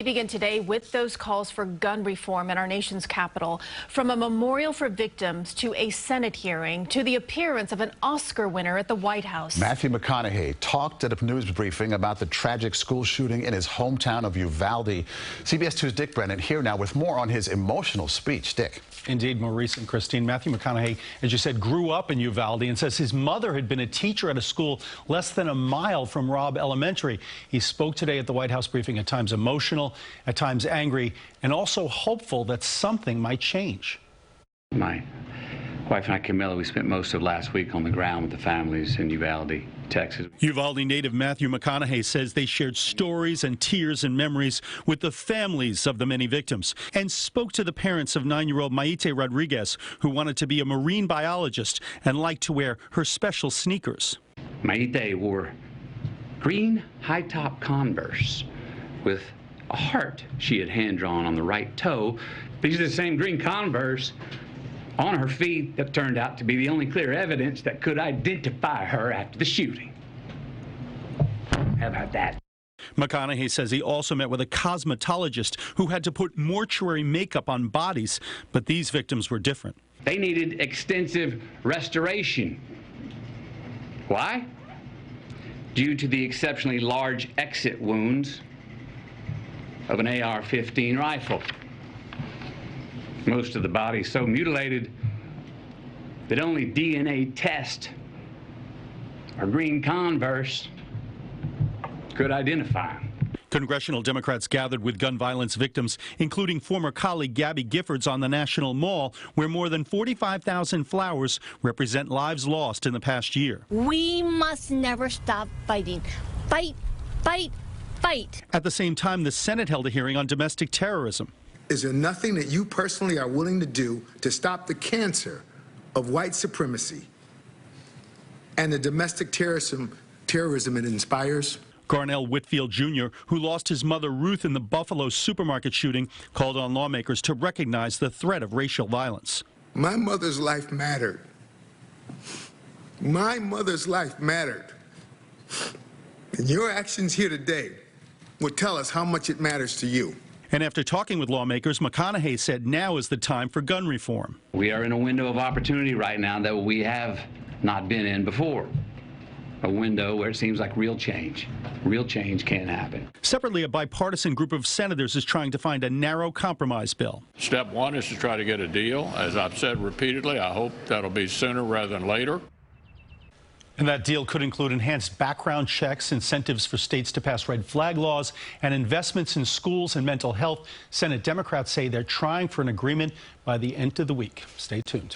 We begin today with those calls for gun reform in our nation's capital. From a memorial for victims to a Senate hearing to the appearance of an Oscar winner at the White House. Matthew McConaughey talked at a news briefing about the tragic school shooting in his hometown of Uvalde. CBS 2's Dick Brennan here now with more on his emotional speech. Dick. Indeed, Maurice and Christine. Matthew McConaughey, as you said, grew up in Uvalde and says his mother had been a teacher at a school less than a mile from Robb Elementary. He spoke today at the White House briefing, at times emotional, at times angry, and also hopeful that something might change. My wife and I, Camilla, we spent most of last week on the ground with the families in Uvalde, Texas. Uvalde native Matthew McConaughey says they shared stories and tears and memories with the families of the many victims and spoke to the parents of 9-year-old Maite Rodriguez, who wanted to be a marine biologist and liked to wear her special sneakers. Maite wore green high-top Converse with a heart she had hand-drawn on the right toe. These are the same green Converse on her feet that turned out to be the only clear evidence that could identify her after the shooting. How about that? McConaughey says he also met with a cosmetologist who had to put mortuary makeup on bodies, but these victims were different. They needed extensive restoration. Why? Due to the exceptionally large exit wounds of an AR-15 rifle. Most of the body so mutilated that only DNA test or green Converse could identify them. Congressional Democrats gathered with gun violence victims, including former colleague Gabby Giffords on the National Mall, where more than 45,000 flowers represent lives lost in the past year. We must never stop fighting. Fight, fight, fight. At the same time, the Senate held a hearing on domestic terrorism. Is there nothing that you personally are willing to do to stop the cancer of white supremacy and the domestic terrorism it inspires? Garnell Whitfield Jr., who lost his mother Ruth in the Buffalo supermarket shooting, called on lawmakers to recognize the threat of racial violence. My mother's life mattered. My mother's life mattered. And your actions here today will tell us how much it matters to you. And after talking with lawmakers, McConaughey said now is the time for gun reform. We are in a window of opportunity right now that we have not been in before. A window where it seems like real change can happen. Separately, a bipartisan group of senators is trying to find a narrow compromise bill. Step one is to try to get a deal. As I've said repeatedly, I hope that'll be sooner rather than later. And that deal could include enhanced background checks, incentives for states to pass red flag laws, and investments in schools and mental health. Senate Democrats say they're trying for an agreement by the end of the week. Stay tuned.